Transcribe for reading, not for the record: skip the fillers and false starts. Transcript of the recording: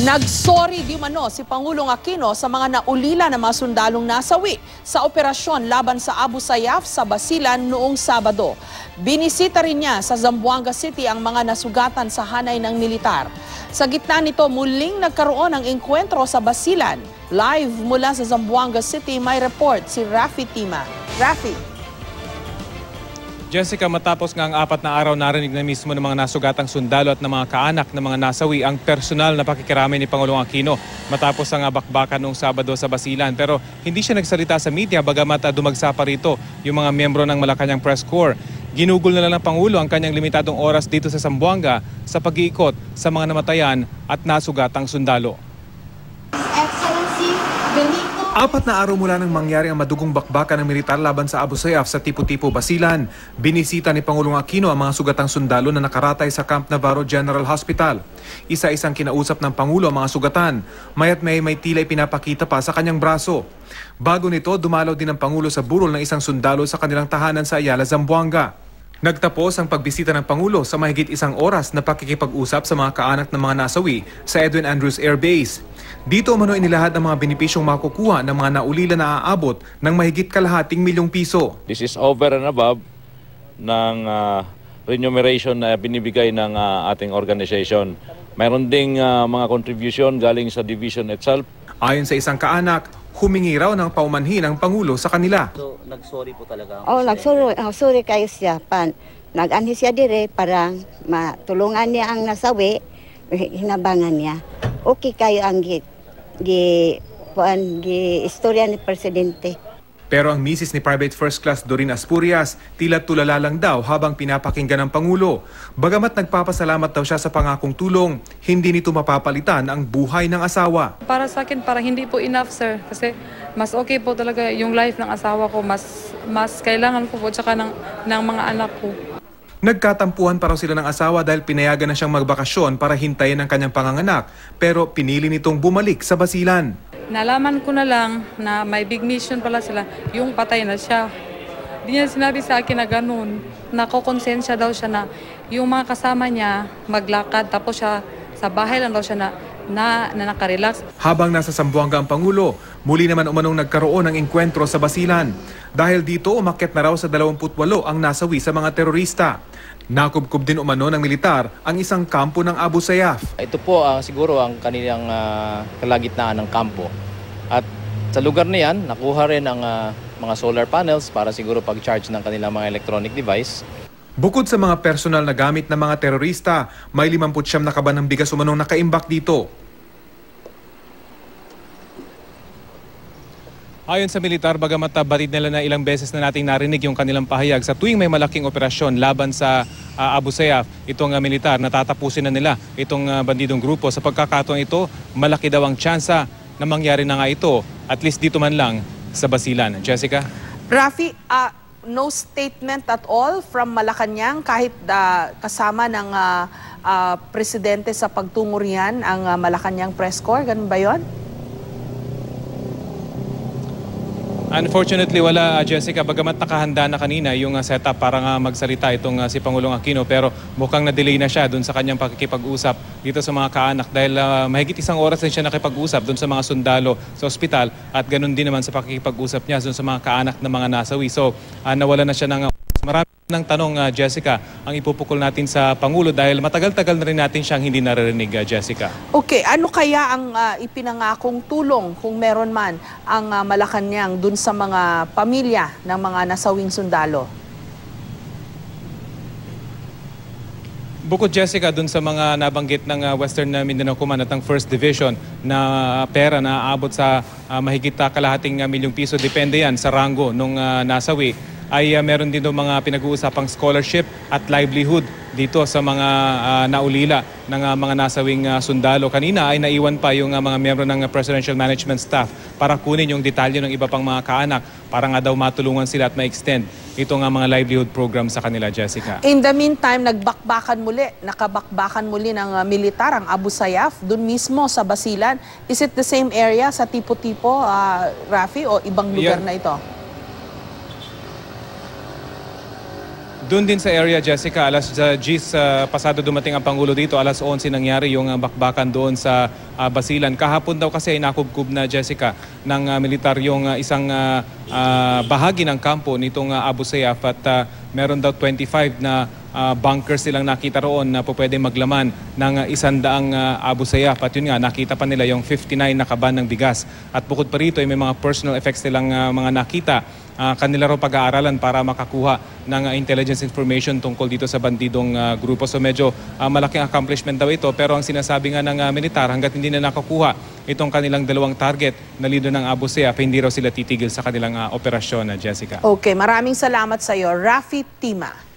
Nagsorry di umano si Pangulong Aquino sa mga naulila na mga sundalong nasawi sa operasyon laban sa Abu Sayyaf sa Basilan noong Sabado. Binisita rin niya sa Zamboanga City ang mga nasugatan sa hanay ng militar. Sa gitna nito, muling nagkaroon ng engkwentro sa Basilan. Live mula sa Zamboanga City, may report si Rafi Tima. Rafi. Jessica, matapos nga ang 4 na araw narinig na mismo ng mga nasugatang sundalo at ng mga kaanak ng mga nasawi ang personal na pakikiramay ni Pangulong Aquino matapos ang bakbakan noong Sabado sa Basilan. Pero hindi siya nagsalita sa media bagamat dumagsa pa rito yung mga miyembro ng Malacanang Press Corps. Ginugol na lang ng Pangulo ang kanyang limitadong oras dito sa Zamboanga sa pag-iikot sa mga namatayan at nasugatang sundalo. 4 na araw mula nang mangyari ang madugong bakbakan ng militar laban sa Abu Sayyaf sa Tipo-Tipo, Basilan, binisita ni Pangulong Aquino ang mga sugatang sundalo na nakaratay sa Camp Navarro General Hospital. Isa-isang kinausap ng Pangulo ang mga sugatan, maya't may tila'y pinapakita pa sa kanyang braso. Bago nito, dumalaw din ang Pangulo sa burol ng isang sundalo sa kanilang tahanan sa Ayala, Zamboanga. Nagtapos ang pagbisita ng Pangulo sa mahigit 1 oras na pakikipag-usap sa mga kaanak ng mga nasawi sa Edwin Andrews Air Base. Dito umano inilahad ang mga benepisyong makukuha ng mga naulila na aabot ng mahigit ₱250,000. This is over and above ng remuneration na binibigay ng ating organization. Mayroon ding mga contribution galing sa division itself. Ayon sa isang kaanak, humingi raw ng paumanhin ang Pangulo sa kanila. So, nagsorry po talaga? Sorry kayo siya. Nag-anhi siya dire para matulungan niya ang nasawi, hinabangan niya. Okay kayo ang istorya ni Presidente. Pero ang misis ni Private First Class Doreen Aspurias, tila tulala lang daw habang pinapakinggan ng Pangulo. Bagamat nagpapasalamat daw siya sa pangakong tulong, hindi nito mapapalitan ang buhay ng asawa. Para sa akin, parang hindi po enough, sir. Kasi mas okay po talaga yung life ng asawa ko. Mas kailangan ko po tsaka ng mga anak ko. Nagkatampuhan pa raw sila ng asawa dahil pinayagan na siyang magbakasyon para hintayin ang kanyang panganganak. Pero pinili nitong bumalik sa Basilan. Nalaman ko na lang na may big mission pala sila, yung patay na siya. Di niya sinabi sa akin na ganun. Nakokonsensya daw siya na yung mga kasama niya maglakad. Tapos siya sa bahay lang daw siya na nakarelax. Habang nasa Zamboanga ang Pangulo, muli naman umanong nagkaroon ng engkwentro sa Basilan. Dahil dito, umakyat na raw sa 28 ang nasawi sa mga terorista. Nakubkob din umano ng militar ang isang kampo ng Abu Sayyaf. Ito po siguro ang kanilang kalagitnaan ng kampo. At sa lugar na yan, nakuha rin ang mga solar panels para siguro pag-charge ng kanilang mga electronic device. Bukod sa mga personal na gamit ng mga terorista, may 59 na kaban ng bigas umanong nakaimbak dito. Ayon sa militar, bagamat batid nila na ilang beses na nating narinig yung kanilang pahayag sa tuwing may malaking operasyon laban sa Abu Sayyaf, itong militar, natatapusin na nila itong bandidong grupo. Sa pagkakataon ito, malaki daw ang tsansa na mangyari na nga ito, at least dito man lang sa Basilan. Jessica? Rafi, no statement at all from Malacanang kahit kasama ng presidente sa pagtungo riyan ang Malacanang Press Corps. Ganun ba yun? Unfortunately, wala, Jessica. Bagamat nakahanda na kanina yung setup para nga magsalita itong si Pangulong Aquino, pero mukhang na-delay na siya doon sa kanyang pakikipag-usap dito sa mga kaanak dahil mahigit 1 oras din siya nakipag-usap doon sa mga sundalo sa ospital at ganun din naman sa pakikipag-usap niya doon sa mga kaanak ng mga nasawi. So, nawala na siya ng marami ng tanong, Jessica, ang ipupukol natin sa Pangulo dahil matagal-tagal na rin natin siyang hindi naririnig, Jessica. Okay, ano kaya ang ipinangakong tulong, kung meron man, ang Malacanang dun sa mga pamilya ng mga nasawing sundalo? Bukod, Jessica, dun sa mga nabanggit ng Western Mindanao Command at ang First Division na pera na aabot sa mahigit kalahating ₱1,000,000, depende yan sa rango nung nasawi, ay meron din doon mga pinag-uusapang scholarship at livelihood dito sa mga naulila ng mga nasawing sundalo. Kanina ay naiwan pa yung mga miyembro ng Presidential Management Staff para kunin yung detalye ng iba pang mga kaanak para nga daw matulungan sila at ma-extend itong mga livelihood program sa kanila, Jessica. In the meantime, nakabakbakan muli ng militar ang Abu Sayyaf doon mismo sa Basilan. Is it the same area sa Tipo-Tipo, Rafi, o ibang lugar na ito? Doon din sa area, Jessica, pasado dumating ang Pangulo dito, 11:00 nangyari yung bakbakan doon sa Basilan. Kahapon daw kasi ay nakubkub na, Jessica, ng militar yung isang bahagi ng kampo nitong Abu Sayyaf at meron daw 25 na bunkers silang nakita roon na pwede maglaman ng 100 Abu Sayyaf. At yun nga, nakita pa nila yung 59 na kaban ng bigas. At bukod pa rito, ay may mga personal effects nilang mga nakita. Kanila raw pag-aaralan para makakuha ng intelligence information tungkol dito sa bandidong grupo. So medyo malaking accomplishment daw ito. Pero ang sinasabi nga ng militar, hanggat hindi na nakakuha itong kanilang dalawang target na lido ng Abu Sayyaf, hindi raw sila titigil sa kanilang operasyon, Jessica. Okay, maraming salamat sa iyo, Rafi Tima.